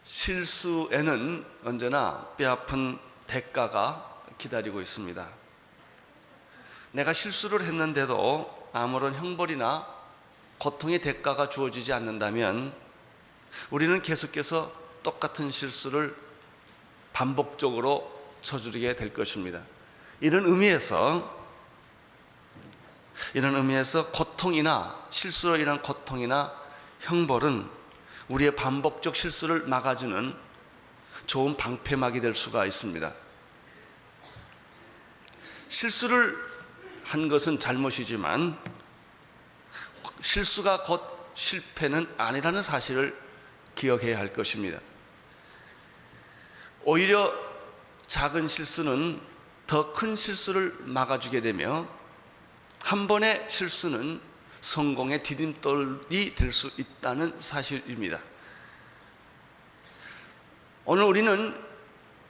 실수에는 언제나 뼈아픈 대가가 기다리고 있습니다. 내가 실수를 했는데도 아무런 형벌이나 고통의 대가가 주어지지 않는다면 우리는 계속해서 똑같은 실수를 반복적으로 저지르게 될 것입니다. 이런 의미에서 고통이나 실수로 인한 고통이나 형벌은 우리의 반복적 실수를 막아주는 좋은 방패막이 될 수가 있습니다. 실수를 한 것은 잘못이지만 실수가 곧 실패는 아니라는 사실을 기억해야 할 것입니다. 오히려 작은 실수는 더 큰 실수를 막아주게 되며 한 번의 실수는 성공의 디딤돌이 될 수 있다는 사실입니다. 우리는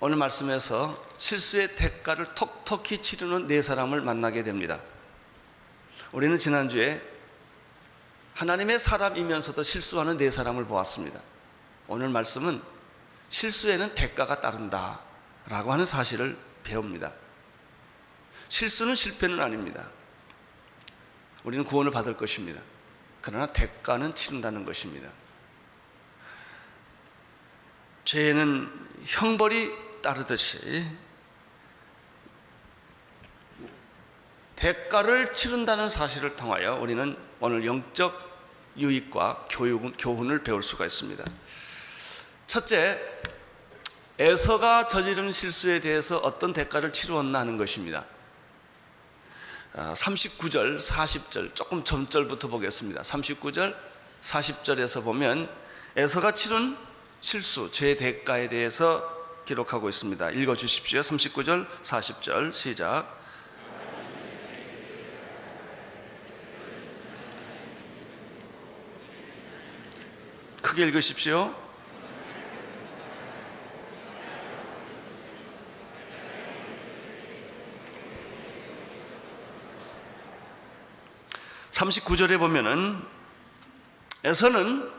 오늘 말씀에서 실수의 대가를 톡톡히 치르는 네 사람을 만나게 됩니다. 우리는 지난주에 하나님의 사람이면서도 실수하는 네 사람을 보았습니다. 오늘 말씀은 실수에는 대가가 따른다 라고 하는 사실을 배웁니다. 실수는 실패는 아닙니다. 우리는 구원을 받을 것입니다. 그러나 대가는 치른다는 것입니다. 죄에는 형벌이 따르듯이 대가를 치른다는 사실을 통하여 우리는 오늘 영적 유익과 교훈을 배울 수가 있습니다. 첫째, 에서가 저지른 실수에 대해서 어떤 대가를 치루었나 하는 것입니다. 39절, 40절, 조금 전절부터 보겠습니다. 39절, 40절에서 보면 에서가 치른 실수, 죄의 대가에 대해서 기록하고 있습니다. 읽어주십시오. 39절, 40절 시작. 크게 읽으십시오. (39절에) 보면은 에서는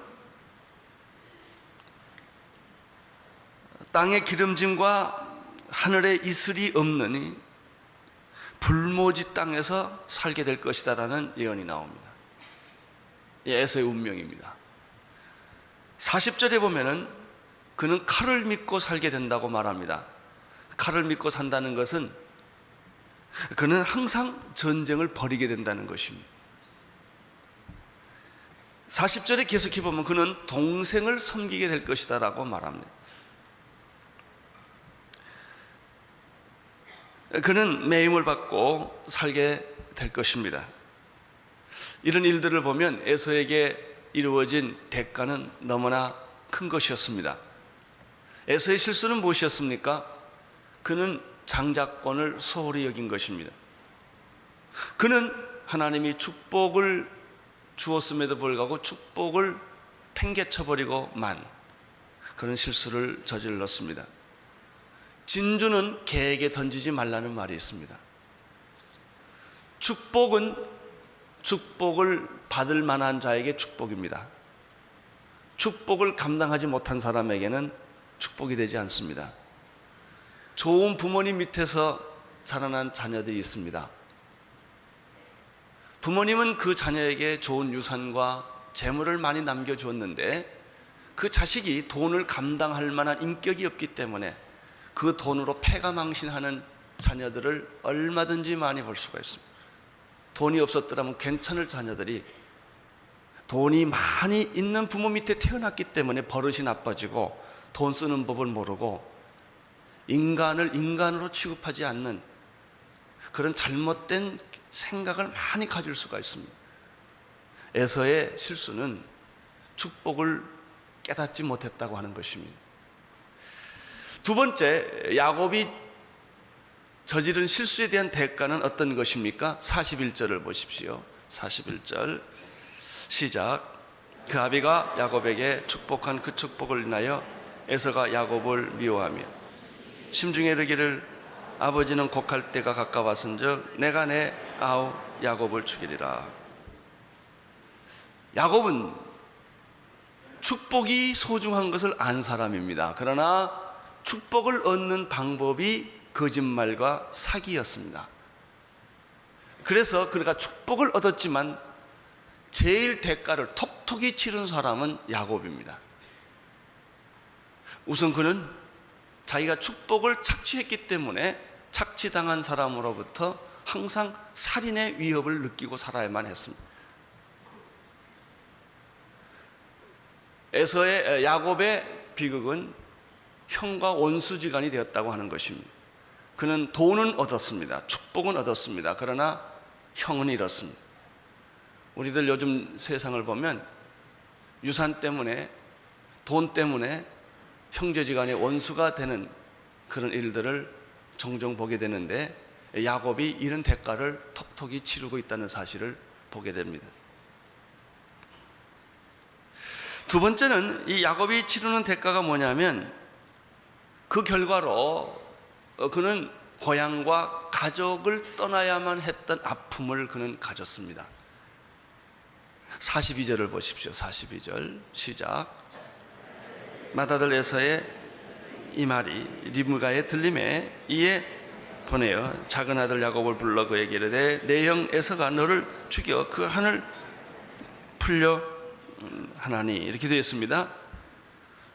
땅의 기름짐과 하늘의 이슬이 없는 불모지 땅에서 살게 될 것이다 라는 예언이 나옵니다. 에서의 운명입니다. 40절에 보면은 그는 칼을 믿고 살게 된다고 말합니다. 칼을 믿고 산다는 것은 그는 항상 전쟁을 벌이게 된다는 것입니다. 40절에 계속해 보면 그는 동생을 섬기게 될 것이다 라고 말합니다. 그는 매임을 받고 살게 될 것입니다. 이런 일들을 보면 에서에게 이루어진 대가는 너무나 큰 것이었습니다. 에서의 실수는 무엇이었습니까? 그는 장자권을 소홀히 여긴 것입니다. 그는 하나님이 축복을 주었음에도 불구하고 축복을 팽개쳐버리고 그런 실수를 저질렀습니다. 진주는 개에게 던지지 말라는 말이 있습니다. 축복은 축복을 받을 만한 자에게 축복입니다. 축복을 감당하지 못한 사람에게는 축복이 되지 않습니다. 좋은 부모님 밑에서 자라난 자녀들이 있습니다. 부모님은 그 자녀에게 좋은 유산과 재물을 많이 남겨주었는데 그 자식이 돈을 감당할 만한 인격이 없기 때문에 그 돈으로 패가망신하는 자녀들을 얼마든지 많이 볼 수가 있습니다. 돈이 없었더라면 괜찮을 자녀들이 돈이 많이 있는 부모 밑에 태어났기 때문에 버릇이 나빠지고 돈 쓰는 법을 모르고 인간을 인간으로 취급하지 않는 그런 잘못된 생각을 많이 가질 수가 있습니다. 에서의 실수는 축복을 깨닫지 못했다고 하는 것입니다. 두 번째, 야곱이 저지른 실수에 대한 대가는 어떤 것입니까? 41절을 보십시오. 41절 시작. 그 아비가 야곱에게 축복한 그 축복을 인하여 에서가 야곱을 미워하며 심중에 이르기를 아버지는 곡할 때가 가까웠은즉 내가 내 아우 야곱을 죽이리라. 야곱은 축복이 소중한 것을 안 사람입니다. 그러나 축복을 얻는 방법이 거짓말과 사기였습니다. 그래서 그가 축복을 얻었지만 제일 대가를 톡톡히 치른 사람은 야곱입니다. 우선 그는 자기가 축복을 착취했기 때문에 착취당한 사람으로부터 항상 살인의 위협을 느끼고 살아야만 했습니다. 야곱의 비극은 형과 원수지간이 되었다고 하는 것입니다. 그는 돈은 얻었습니다. 축복은 얻었습니다. 그러나 형은 잃었습니다. 우리들 요즘 세상을 보면 유산 때문에, 돈 때문에 형제지간의 원수가 되는 그런 일들을 종종 보게 되는데, 야곱이 이런 대가를 톡톡히 치르고 있다는 사실을 보게 됩니다. 두 번째는 이 야곱이 치르는 대가가 뭐냐면, 그 결과로 그는 고향과 가족을 떠나야만 했던 아픔을 그는 가졌습니다. 42절을 보십시오. 42절 시작. 맏아들 에서의 이 말이 리브가의 들림에 이에 보내어 작은 아들 야곱을 불러 그에게 이르되 내 형 에서가 너를 죽여 그 한을 풀려 하나니, 이렇게 되어 있습니다.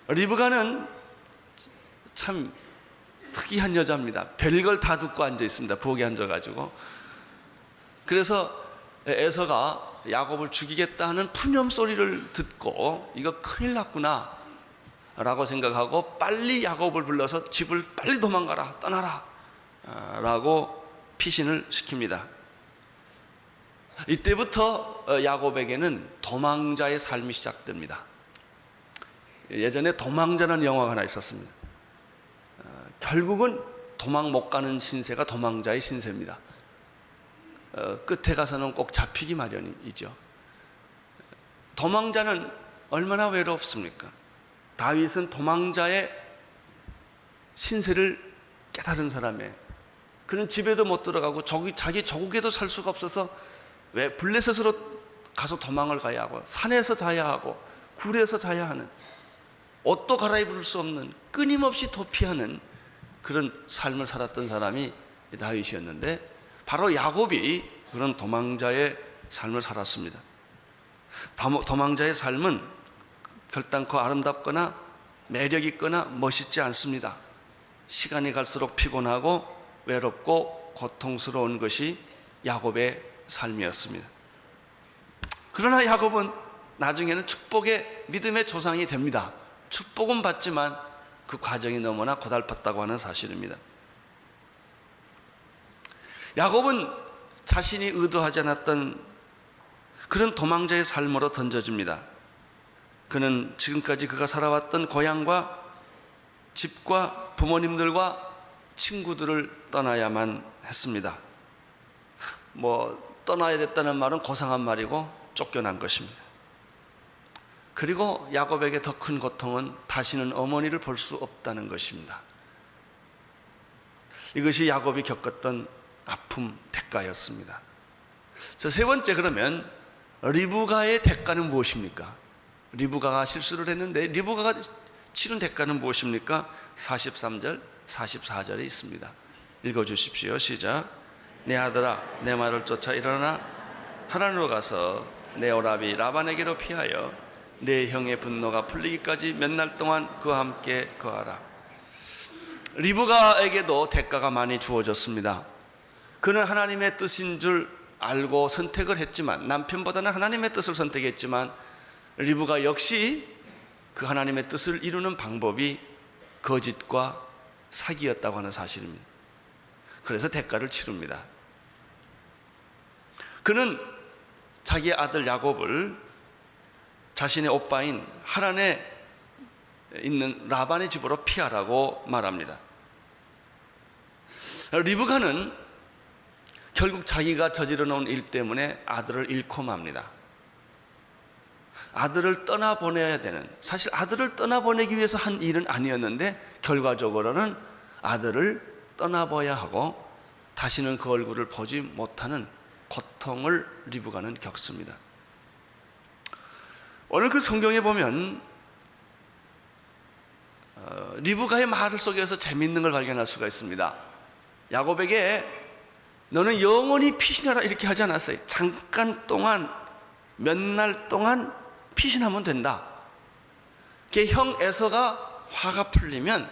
리브가는 참 특이한 여자입니다. 별걸 다 듣고 앉아 있습니다. 부엌에 앉아가지고. 그래서 에서가 야곱을 죽이겠다 하는 푸념 소리를 듣고 이거 큰일 났구나 라고 생각하고 빨리 야곱을 불러서 집을 빨리 도망가라, 떠나라 라고 피신을 시킵니다. 이때부터 야곱에게는 도망자의 삶이 시작됩니다. 예전에 도망자라는 영화가 하나 있었습니다. 결국은 도망 못 가는 신세가 도망자의 신세입니다. 끝에 가서는 꼭 잡히기 마련이죠. 도망자는 얼마나 외롭습니까? 다윗은 도망자의 신세를 깨달은 사람이에요. 그는 집에도 못 들어가고 자기 조국에도 살 수가 없어서 왜 블레셋으로 가서 도망을 가야 하고, 산에서 자야 하고, 굴에서 자야 하는, 옷도 갈아입을 수 없는, 끊임없이 도피하는 그런 삶을 살았던 사람이 다윗이었는데, 바로 야곱이 그런 도망자의 삶을 살았습니다. 도망자의 삶은 결단코 아름답거나 매력 있거나 멋있지 않습니다. 시간이 갈수록 피곤하고 외롭고 고통스러운 것이 야곱의 삶이었습니다. 그러나 야곱은 나중에는 축복의 믿음의 조상이 됩니다. 축복은 받지만 그 과정이 너무나 고달팠다고 하는 사실입니다. 야곱은 자신이 의도하지 않았던 그런 도망자의 삶으로 던져집니다. 그는 지금까지 그가 살아왔던 고향과 집과 부모님들과 친구들을 떠나야만 했습니다. 떠나야 됐다는 말은 고상한 말이고 쫓겨난 것입니다. 그리고 야곱에게 더 큰 고통은 다시는 어머니를 볼 수 없다는 것입니다. 이것이 야곱이 겪었던 아픔 대가였습니다. 세 번째, 그러면 리브가의 대가는 무엇입니까? 리브가가 실수를 했는데 리브가가 치른 대가는 무엇입니까? 43절, 44절에 있습니다. 읽어주십시오. 시작. 내 아들아, 내 말을 쫓아 일어나 하란으로 가서 내 오라비 라반에게로 피하여 내 형의 분노가 풀리기까지 몇 날 동안 그와 함께 거하라. 리브가에게도 대가가 많이 주어졌습니다. 그는 하나님의 뜻인 줄 알고 선택을 했지만, 남편보다는 하나님의 뜻을 선택했지만 리브가 역시 그 하나님의 뜻을 이루는 방법이 거짓과 사기였다고 하는 사실입니다. 그래서 대가를 치릅니다. 그는 자기의 아들 야곱을 자신의 오빠인 하란에 있는 라반의 집으로 피하라고 말합니다. 리브가는 결국 자기가 저질러 놓은 일 때문에 아들을 잃고 맙니다. 아들을 떠나보내야 되는, 사실 아들을 떠나보내기 위해서 한 일은 아니었는데 결과적으로는 아들을 떠나봐야 하고 다시는 그 얼굴을 보지 못하는 고통을 리브가는 겪습니다. 오늘 그 성경에 보면 리브가의 말 속에서 재미있는 걸 발견할 수가 있습니다. 야곱에게 너는 영원히 피신하라 이렇게 하지 않았어요. 잠깐 동안, 몇 날 동안 피신하면 된다. 형 에서가 화가 풀리면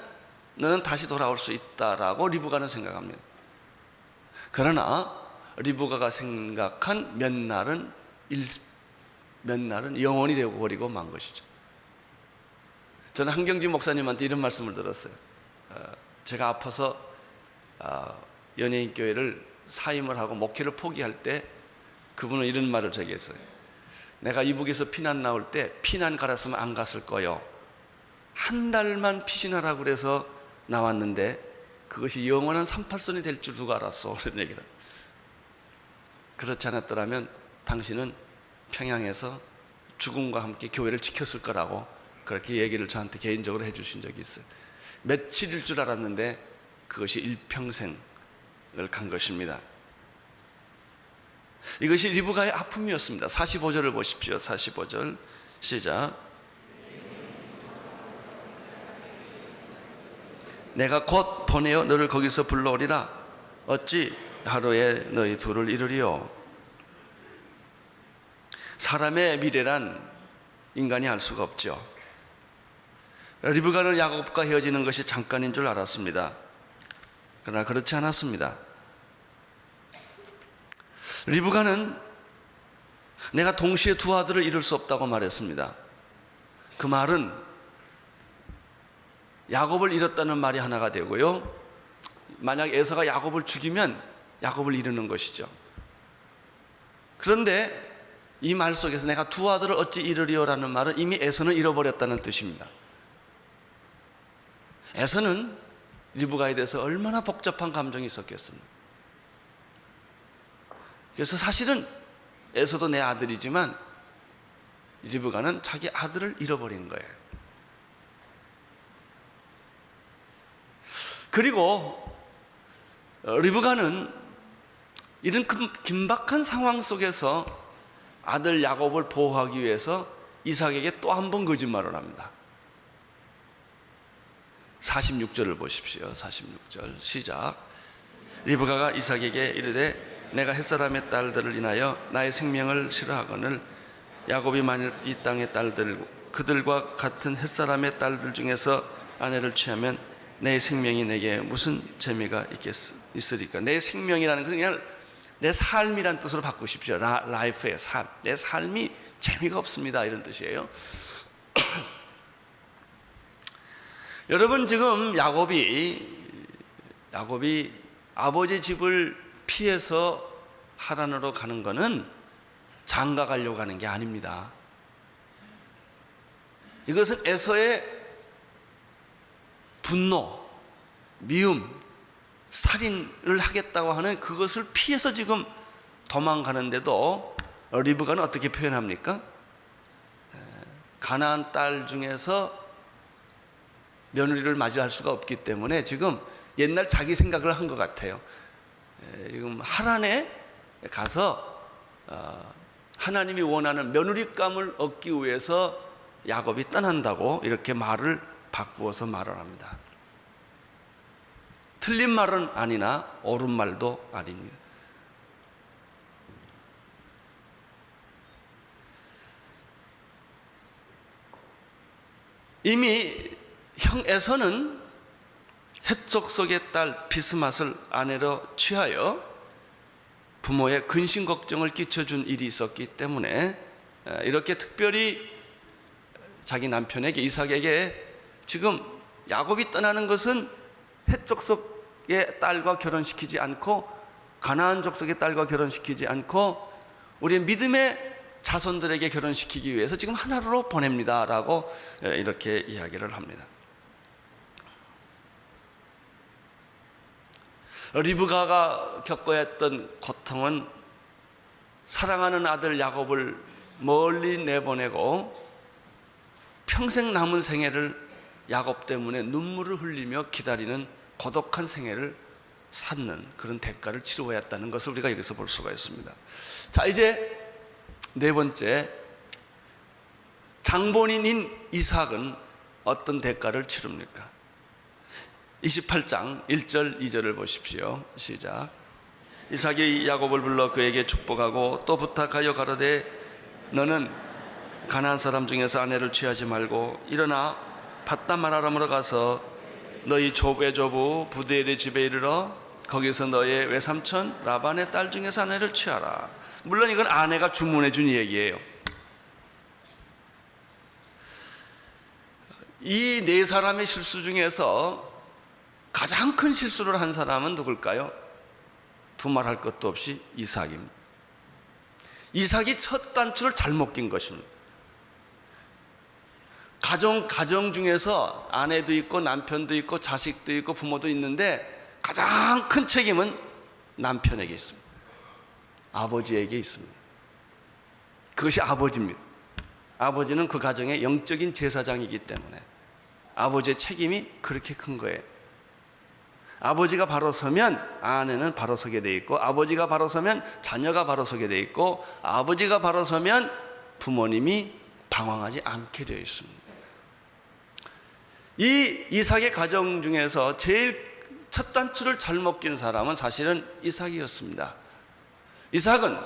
너는 다시 돌아올 수 있다라고 리브가는 생각합니다. 그러나 리브가가 생각한 몇 날은 영원히 되고 버리고 만 것이죠. 저는 한경진 목사님한테 이런 말씀을 들었어요. 제가 아파서 연예인교회를 사임을 하고 목회를 포기할 때 그분은 이런 말을 제게 했어요. 내가 이북에서 피난 나올 때 피난 가랐으면 안 갔을 거요. 한 달만 피신하라고 그래서 나왔는데 그것이 영원한 38선이 될 줄 누가 알았어. 그런 얘기를. 그렇지 않았더라면 당신은 평양에서 죽음과 함께 교회를 지켰을 거라고 그렇게 얘기를 저한테 개인적으로 해주신 적이 있어요. 며칠일 줄 알았는데 그것이 일평생을 간 것입니다. 이것이 리브가의 아픔이었습니다. 45절을 보십시오. 45절 시작. 내가 곧 보내어 너를 거기서 불러오리라. 어찌 하루에 너희 둘을 이루리요. 사람의 미래란 인간이 알 수가 없죠. 리브가는 야곱과 헤어지는 것이 잠깐인 줄 알았습니다. 그러나 그렇지 않았습니다. 리브가는 내가 동시에 두 아들을 이룰 수 없다고 말했습니다. 그 말은 야곱을 잃었다는 말이 하나가 되고요, 만약 에서가 야곱을 죽이면 야곱을 이루는 것이죠. 그런데 이 말 속에서 내가 두 아들을 어찌 이루리요라는 말은 이미 에서는 잃어버렸다는 뜻입니다. 에서는 리브가에 대해서 얼마나 복잡한 감정이 있었겠습니까? 그래서 사실은 에서도 내 아들이지만 리브가는 자기 아들을 잃어버린 거예요. 그리고 리브가는 이런 긴박한 상황 속에서 아들 야곱을 보호하기 위해서 이삭에게 또 한 번 거짓말을 합니다. 46절을 보십시오. 46절 시작. 리브가가 이삭에게 이르되 내가 햇사람의 딸들을 인하여 나의 생명을 싫어하거늘 야곱이 만일 이 땅의 딸들 그들과 같은 햇사람의 딸들 중에서 아내를 취하면 내 생명이 내게 무슨 재미가 있으리까. 내 생명이라는 것은 그냥 내 삶이란 뜻으로 바꾸십시오. 라이프의 삶. 내 삶이 재미가 없습니다. 이런 뜻이에요. 여러분, 지금 야곱이 아버지 집을 피해서 하란으로 가는 것은 장가 가려고 하는 게 아닙니다. 이것은 에서의 분노, 미움, 살인을 하겠다고 하는 그것을 피해서 지금 도망가는데도 리브가는 어떻게 표현합니까? 가나안 딸 중에서 며느리를 맞이할 수가 없기 때문에 지금 옛날 자기 생각을 한 것 같아요. 지금 하란에 가서 하나님이 원하는 며느리감을 얻기 위해서 야곱이 떠난다고 이렇게 말을 바꾸어서 말을 합니다. 틀린 말은 아니나 옳은 말도 아닙니다. 이미 형 에서는 헷족속의 딸 비스맛을 아내로 취하여 부모의 근심 걱정을 끼쳐준 일이 있었기 때문에 이렇게 특별히 자기 남편에게 이삭에게 지금 야곱이 떠나는 것은 헷족속의 딸과 결혼시키지 않고 가나안 족속의 딸과 결혼시키지 않고 우리의 믿음의 자손들에게 결혼시키기 위해서 지금 하나로 보냅니다 라고 이렇게 이야기를 합니다. 리브가가 겪어야 했던 고통은 사랑하는 아들 야곱을 멀리 내보내고 평생 남은 생애를 야곱 때문에 눈물을 흘리며 기다리는 고독한 생애를 쌓는 그런 대가를 치루어야 했다는 것을 우리가 여기서 볼 수가 있습니다. 자, 이제 네 번째, 장본인인 이삭은 어떤 대가를 치릅니까? 28장 1절 2절을 보십시오. 시작. 이삭이 야곱을 불러 그에게 축복하고 또 부탁하여 가로되 너는 가나안 사람 중에서 아내를 취하지 말고 일어나 밧담 아라람으로 가서 너희 외조부 부드엘의 집에 이르러 거기서 너의 외삼촌 라반의 딸 중에서 아내를 취하라. 물론 이건 아내가 주문해 준 얘기예요. 이 네 사람의 실수 중에서 가장 큰 실수를 한 사람은 누굴까요? 두말할 것도 없이 이삭입니다. 이삭이 첫 단추를 잘못 낀 것입니다. 가정 중에서 아내도 있고 남편도 있고 자식도 있고 부모도 있는데 가장 큰 책임은 남편에게 있습니다. 아버지에게 있습니다. 그것이 아버지입니다. 아버지는 그 가정의 영적인 제사장이기 때문에 아버지의 책임이 그렇게 큰 거예요. 아버지가 바로 서면 아내는 바로 서게 돼 있고, 아버지가 바로 서면 자녀가 바로 서게 돼 있고, 아버지가 바로 서면 부모님이 방황하지 않게 되어 있습니다. 이 이삭의 가정 중에서 제일 첫 단추를 잘못 낀 사람은 사실은 이삭이었습니다. 이삭은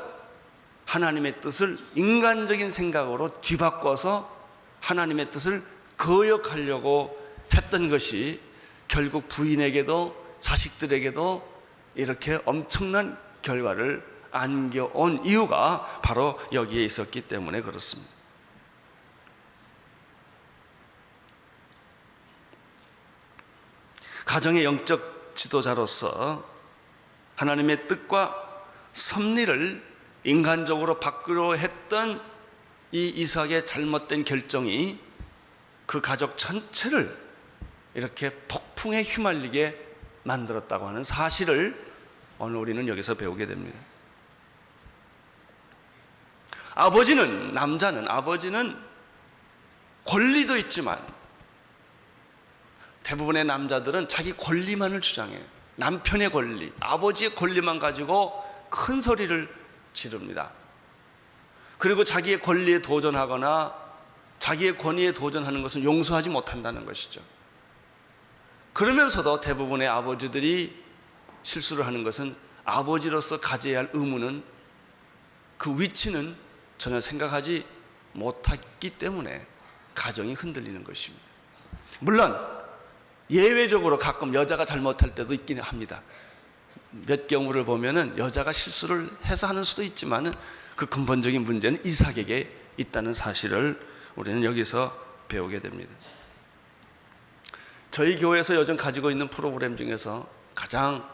하나님의 뜻을 인간적인 생각으로 뒤바꿔서 하나님의 뜻을 거역하려고 했던 것이 결국 부인에게도 자식들에게도 이렇게 엄청난 결과를 안겨온 이유가 바로 여기에 있었기 때문에 그렇습니다. 가정의 영적 지도자로서 하나님의 뜻과 섭리를 인간적으로 바꾸려 했던 이 이삭의 잘못된 결정이 그 가족 전체를 이렇게 폭풍에 휘말리게 만들었다고 하는 사실을 오늘 우리는 여기서 배우게 됩니다. 아버지는 권리도 있지만 대부분의 남자들은 자기 권리만을 주장해요. 남편의 권리, 아버지의 권리만 가지고 큰 소리를 지릅니다. 그리고 자기의 권리에 도전하거나 자기의 권위에 도전하는 것은 용서하지 못한다는 것이죠. 그러면서도 대부분의 아버지들이 실수를 하는 것은 아버지로서 가져야 할 의무는, 그 위치는 전혀 생각하지 못했기 때문에 가정이 흔들리는 것입니다. 물론 예외적으로 가끔 여자가 잘못할 때도 있긴 합니다. 몇 경우를 보면은 여자가 실수를 해서 하는 수도 있지만은 그 근본적인 문제는 이삭에게 있다는 사실을 우리는 여기서 배우게 됩니다. 저희 교회에서 요즘 가지고 있는 프로그램 중에서 가장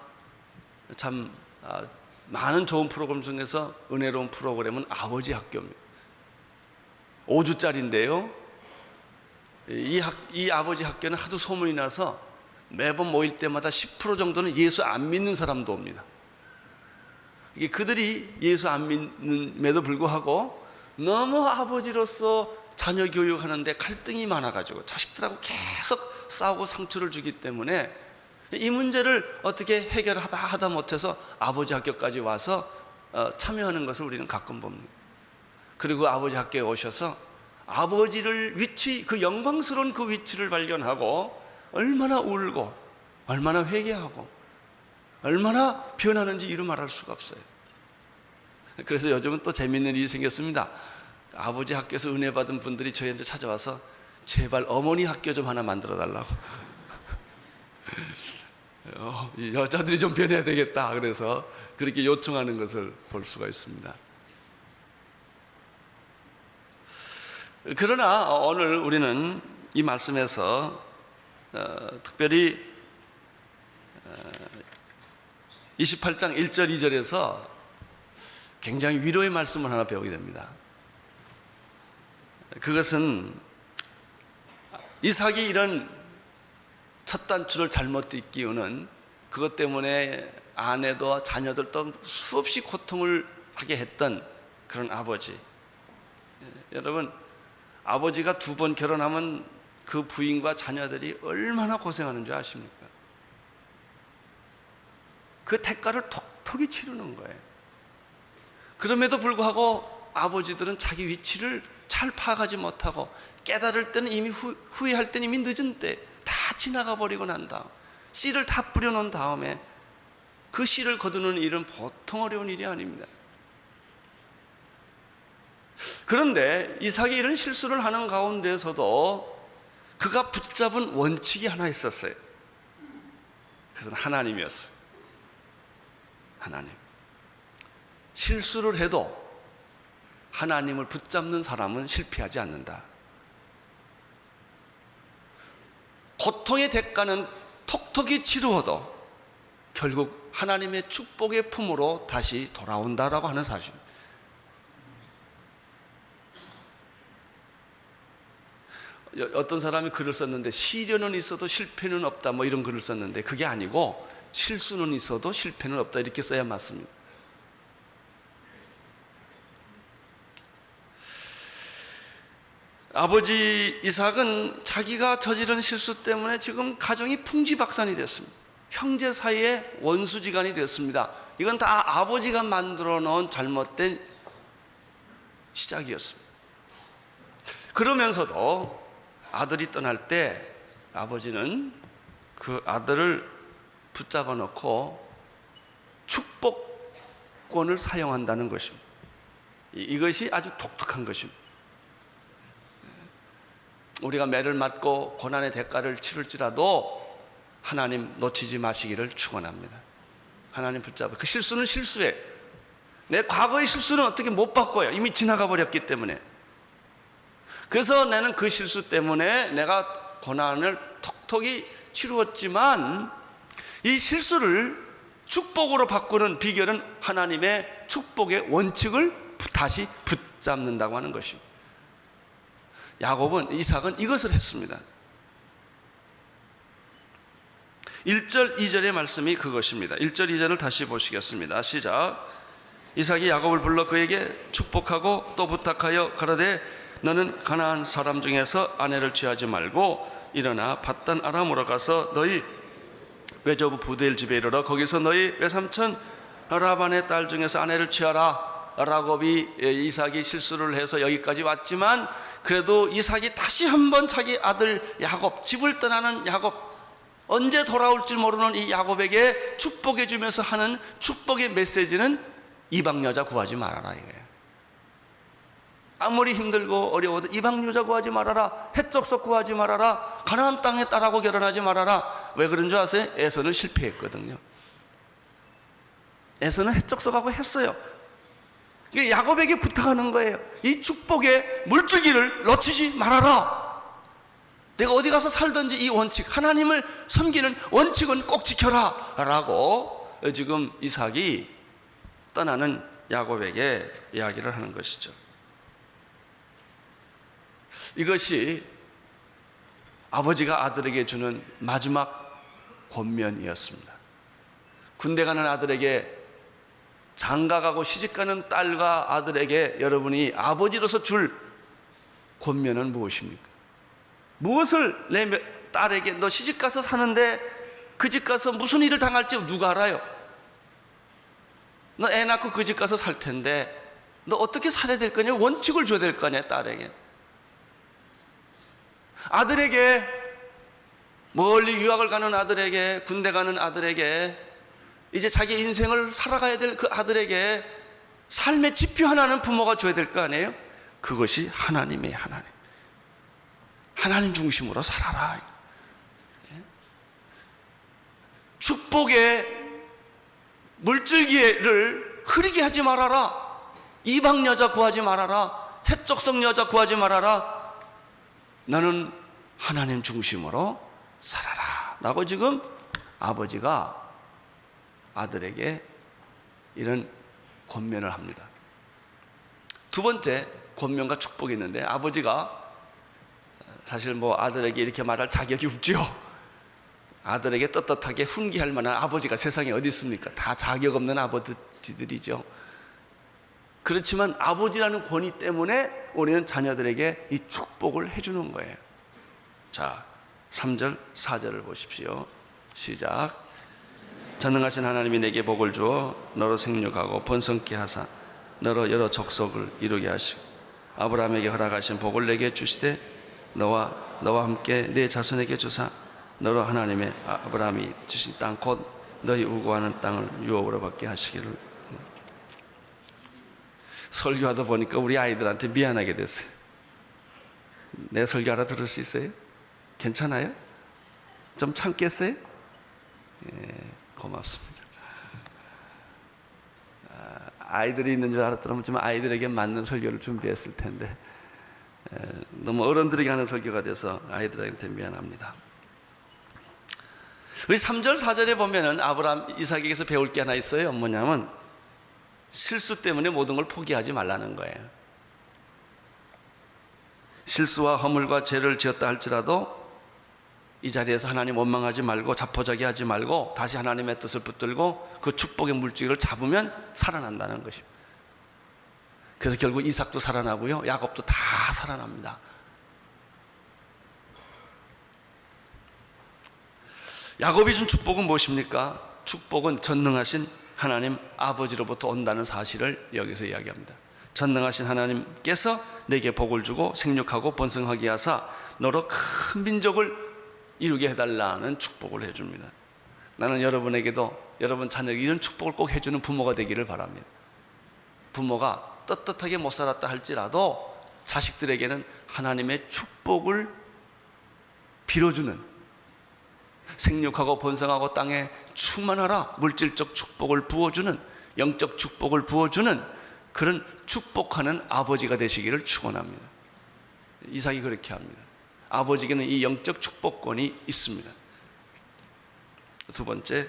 참 많은 좋은 프로그램 중에서 은혜로운 프로그램은 아버지 학교입니다. 5주짜리인데요. 이 아버지 학교는 하도 소문이 나서 매번 모일 때마다 10% 정도는 예수 안 믿는 사람도 옵니다. 이게 그들이 예수 안 믿는에도 불구하고 너무 아버지로서 자녀 교육하는데 갈등이 많아가지고 자식들하고 계속 싸우고 상처를 주기 때문에 이 문제를 어떻게 해결하다 못해서 아버지 학교까지 와서 참여하는 것을 우리는 가끔 봅니다. 그리고 아버지 학교에 오셔서 아버지를 그 영광스러운 그 위치를 발견하고 얼마나 울고 얼마나 회개하고 얼마나 변하는지 이루 말할 수가 없어요. 그래서 요즘은 또 재밌는 일이 생겼습니다. 아버지 학교에서 은혜 받은 분들이 저희한테 찾아와서 제발 어머니 학교 좀 하나 만들어 달라고. 여자들이 좀 변해야 되겠다. 그래서 그렇게 요청하는 것을 볼 수가 있습니다. 그러나 오늘 우리는 이 말씀에서 특별히 28장 1절 2절에서 굉장히 위로의 말씀을 하나 배우게 됩니다. 그것은 이삭이 이런 첫 단추를 잘못 끼우는 그것 때문에 아내도 자녀들도 수없이 고통을 하게 했던 그런 아버지. 여러분, 아버지가 2번 결혼하면 그 부인과 자녀들이 얼마나 고생하는 줄 아십니까? 그 대가를 톡톡히 치르는 거예요. 그럼에도 불구하고 아버지들은 자기 위치를 잘 파악하지 못하고 깨달을 때는 이미 후회할 때는 이미 늦은 때 다 지나가 버리고 난다. 씨를 다 뿌려놓은 다음에 그 씨를 거두는 일은 보통 어려운 일이 아닙니다. 그런데 이삭이 이런 실수를 하는 가운데서도 그가 붙잡은 원칙이 하나 있었어요. 그것은 하나님이었어요. 하나님. 실수를 해도 하나님을 붙잡는 사람은 실패하지 않는다. 고통의 대가는 톡톡히 치루어도 결국 하나님의 축복의 품으로 다시 돌아온다라고 하는 사실입니다. 어떤 사람이 글을 썼는데 시련은 있어도 실패는 없다 뭐 이런 글을 썼는데 그게 아니고 실수는 있어도 실패는 없다 이렇게 써야 맞습니다. 아버지 이삭은 자기가 저지른 실수 때문에 지금 가정이 풍지박산이 됐습니다. 형제 사이에 원수지간이 됐습니다. 이건 다 아버지가 만들어 놓은 잘못된 시작이었습니다. 그러면서도 아들이 떠날 때 아버지는 그 아들을 붙잡아 놓고 축복권을 사용한다는 것입니다. 이것이 아주 독특한 것입니다. 우리가 매를 맞고 고난의 대가를 치를지라도 하나님 놓치지 마시기를 축원합니다. 하나님 붙잡아. 그 실수는 실수예요. 내 과거의 실수는 어떻게 못 바꿔요. 이미 지나가 버렸기 때문에. 그래서 나는 그 실수 때문에 내가 고난을 톡톡히 치루었지만 이 실수를 축복으로 바꾸는 비결은 하나님의 축복의 원칙을 다시 붙잡는다고 하는 것입니다. 이삭은 이것을 했습니다. 1절 2절의 말씀이 그것입니다. 1절 2절을 다시 보시겠습니다. 시작. 이삭이 야곱을 불러 그에게 축복하고 또 부탁하여 가라되 너는 가나안 사람 중에서 아내를 취하지 말고 일어나 밧단 아람으로 가서 너희 외조부 부두엘 집에 이르러 거기서 너희 외삼촌 라반의 딸 중에서 아내를 취하라. 야곱이 이삭이 실수를 해서 여기까지 왔지만 그래도 이삭이 다시 한번 자기 아들 야곱, 집을 떠나는 야곱, 언제 돌아올지 모르는 이 야곱에게 축복해 주면서 하는 축복의 메시지는 이방 여자 구하지 말아라 이거예요. 아무리 힘들고 어려워도 이방 여자 구하지 말아라, 해적석 구하지 말아라, 가나안 땅의 딸하고 결혼하지 말아라. 왜 그런 줄 아세요? 에서는 실패했거든요. 에서는 해적석하고 했어요. 야곱에게 부탁하는 거예요. 이 축복의 물줄기를 놓치지 말아라. 내가 어디 가서 살든지 이 원칙, 하나님을 섬기는 원칙은 꼭 지켜라 라고 지금 이삭이 떠나는 야곱에게 이야기를 하는 것이죠. 이것이 아버지가 아들에게 주는 마지막 권면이었습니다. 군대 가는 아들에게, 장가가고 시집가는 딸과 아들에게 여러분이 아버지로서 줄 권면은 무엇입니까? 무엇을 내 딸에게, 너 시집가서 사는데 그 집 가서 무슨 일을 당할지 누가 알아요? 너 애 낳고 그 집 가서 살 텐데 너 어떻게 살아야 될 거냐? 원칙을 줘야 될 거냐 딸에게. 아들에게, 멀리 유학을 가는 아들에게, 군대 가는 아들에게, 이제 자기 인생을 살아가야 될 그 아들에게 삶의 지표 하나는 부모가 줘야 될 거 아니에요? 그것이 하나님의 하나님 중심으로 살아라. 축복의 물줄기를 흐리게 하지 말아라. 이방 여자 구하지 말아라. 해적성 여자 구하지 말아라. 너는 하나님 중심으로 살아라 라고 지금 아버지가 아들에게 이런 권면을 합니다. 두 번째 권면과 축복이 있는데, 아버지가 사실 아들에게 이렇게 말할 자격이 없죠. 아들에게 떳떳하게 훈계할 만한 아버지가 세상에 어디 있습니까? 다 자격 없는 아버지들이죠. 그렇지만 아버지라는 권위 때문에 우리는 자녀들에게 이 축복을 해주는 거예요. 자, 3절 4절을 보십시오. 시작. 전능하신 하나님이 내게 복을 주어 너로 생육하고 번성케 하사 너로 여러 족속을 이루게 하시고 아브라함에게 허락하신 복을 내게 주시되 너와 함께 내 자손에게 주사 너로 하나님의 아브라함이 주신 땅 곧 너희 우고하는 땅을 유업으로 받게 하시기를. 설교하다 보니까 우리 아이들한테 미안하게 됐어요. 내 설교 알아들을 수 있어요? 괜찮아요? 좀 참겠어요? 예, 고맙습니다. 아이들이 있는 줄 알았더라면 좀 아이들에게 맞는 설교를 준비했을 텐데 너무 어른들에게 하는 설교가 돼서 아이들한테 미안합니다. 우리 3절 4절에 보면은 아브라함 이삭에게서 배울 게 하나 있어요. 뭐냐면 실수 때문에 모든 걸 포기하지 말라는 거예요. 실수와 허물과 죄를 지었다 할지라도 이 자리에서 하나님 원망하지 말고 자포자기하지 말고 다시 하나님의 뜻을 붙들고 그 축복의 물줄기를 잡으면 살아난다는 것입니다. 그래서 결국 이삭도 살아나고요, 야곱도 다 살아납니다. 야곱이 준 축복은 무엇입니까? 축복은 전능하신 하나님 아버지로부터 온다는 사실을 여기서 이야기합니다. 전능하신 하나님께서 내게 복을 주고 생육하고 번성하게 하사 너로 큰 민족을 이루게 해달라는 축복을 해줍니다. 나는 여러분에게도 여러분 자녀에게 이런 축복을 꼭 해주는 부모가 되기를 바랍니다. 부모가 떳떳하게 못 살았다 할지라도 자식들에게는 하나님의 축복을 빌어주는, 생육하고 번성하고 땅에 충만하라 물질적 축복을 부어주는, 영적 축복을 부어주는 그런 축복하는 아버지가 되시기를 축원합니다. 이삭이 그렇게 합니다. 아버지에게는 이 영적 축복권이 있습니다. 두 번째,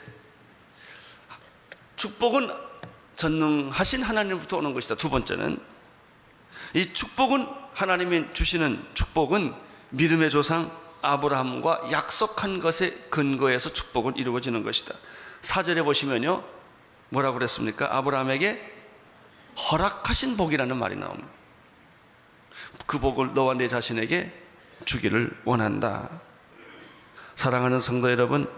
축복은 전능하신 하나님부터 오는 것이다. 두 번째는 이 축복은 하나님이 주시는 축복은 믿음의 조상 아브라함과 약속한 것에 근거해서 축복은 이루어지는 것이다. 4절에 보시면요, 뭐라고 그랬습니까? 아브라함에게 허락하신 복이라는 말이 나옵니다. 그 복을 너와 내 자신에게 주기를 원한다. 사랑하는 성도 여러분,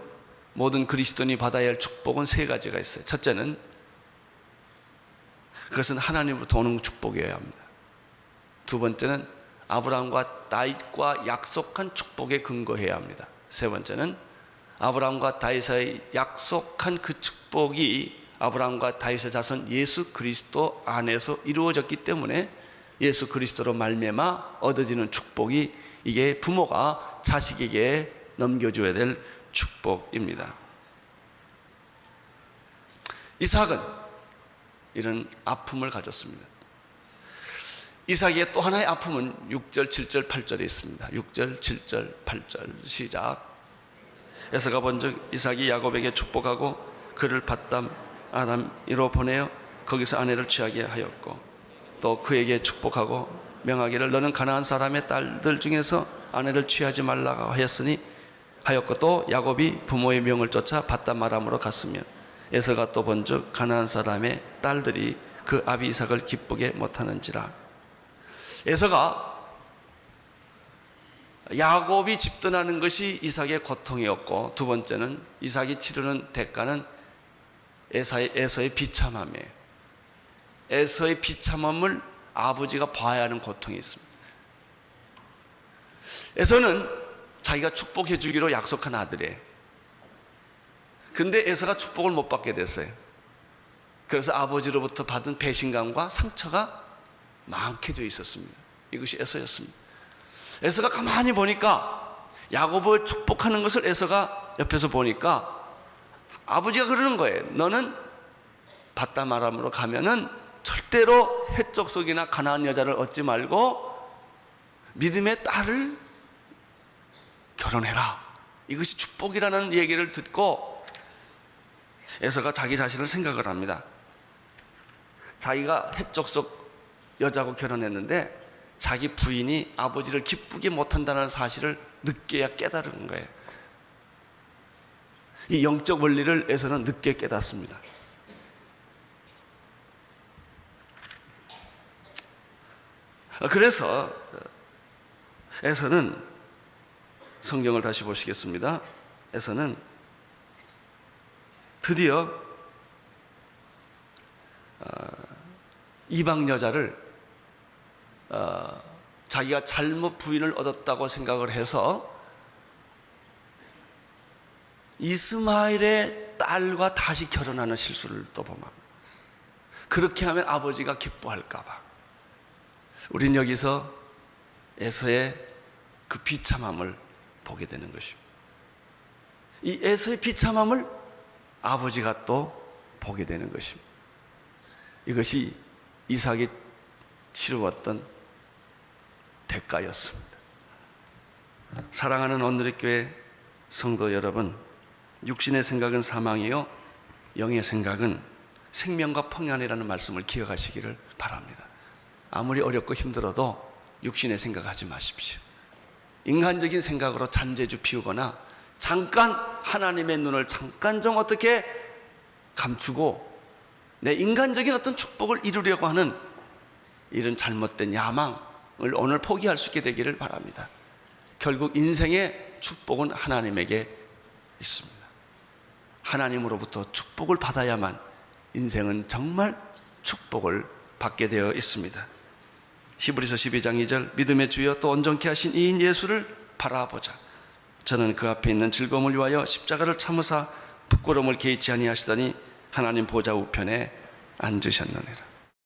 모든 그리스도인이 받아야 할 축복은 세 가지가 있어요. 첫째는 그것은 하나님으로부터 오는 축복이어야 합니다. 두 번째는 아브라함과 다윗과 약속한 축복에 근거해야 합니다. 세 번째는 아브라함과 다윗의 약속한 그 축복이 아브라함과 다윗의 자손 예수 그리스도 안에서 이루어졌기 때문에 예수 그리스도로 말미암아 얻어지는 축복이, 이게 부모가 자식에게 넘겨줘야 될 축복입니다. 이삭은 이런 아픔을 가졌습니다. 이삭의 또 하나의 아픔은 6절, 7절, 8절에 있습니다. 6절, 7절, 8절 시작. 에서가 본즉 이삭이 야곱에게 축복하고 그를 밧담 아람으로 보내어 거기서 아내를 취하게 하였고, 또 그에게 축복하고 명하기를 너는 가나안 사람의 딸들 중에서 아내를 취하지 말라고 하였고, 또 야곱이 부모의 명을 쫓아 밧담 아람으로 갔으며 에서가 또 본즉 가나안 사람의 딸들이 그 아비 이삭을 기쁘게 못하는지라. 에서가 야곱이 집떠나는 것이 이삭의 고통이었고, 두 번째는 이삭이 치르는 대가는 에서의 비참함이에요. 에서의 비참함을 아버지가 봐야 하는 고통이 있습니다. 에서는 자기가 축복해 주기로 약속한 아들이에요. 근데 에서가 축복을 못 받게 됐어요. 그래서 아버지로부터 받은 배신감과 상처가 많게 되어 있었습니다. 이것이 에서였습니다. 에서가 가만히 보니까 야곱을 축복하는 것을 에서가 옆에서 보니까 아버지가 그러는 거예요. 너는 밧담 아람으로 가면은 절대로 헷족속이나 가나안 여자를 얻지 말고 믿음의 딸을 결혼해라. 이것이 축복이라는 얘기를 듣고 에서가 자기 자신을 생각을 합니다. 자기가 헷족속 여자하고 결혼했는데 자기 부인이 아버지를 기쁘게 못한다는 사실을 늦게야 깨달은 거예요. 이 영적 원리를 에서는 늦게 깨닫습니다. 그래서 에서는, 성경을 다시 보시겠습니다. 에서는 드디어 이방 여자를 자기가 잘못 부인을 얻었다고 생각을 해서 이스마엘의 딸과 다시 결혼하는 실수를 또 범합니다. 그렇게 하면 아버지가 기뻐할까 봐. 우린 여기서 에서의 그 비참함을 보게 되는 것입니다. 이 에서의 비참함을 아버지가 또 보게 되는 것입니다. 이것이 이삭이 치루었던 대가였습니다. 사랑하는 오늘의 교회 성도 여러분, 육신의 생각은 사망이요 영의 생각은 생명과 평안이라는 말씀을 기억하시기를 바랍니다. 아무리 어렵고 힘들어도 육신의 생각하지 마십시오. 인간적인 생각으로 잔재주 피우거나 잠깐 하나님의 눈을 잠깐 좀 어떻게 감추고 내 인간적인 어떤 축복을 이루려고 하는 이런 잘못된 야망을 오늘 포기할 수 있게 되기를 바랍니다. 결국 인생의 축복은 하나님에게 있습니다. 하나님으로부터 축복을 받아야만 인생은 정말 축복을 받게 되어 있습니다. 히브리서 12장 2절, 믿음의 주여 또 온전케 하신 이인 예수를 바라보자. 저는 그 앞에 있는 즐거움을 위하여 십자가를 참으사 부끄러움을 개의치 아니하시더니 하나님 보좌 우편에 앉으셨느니라.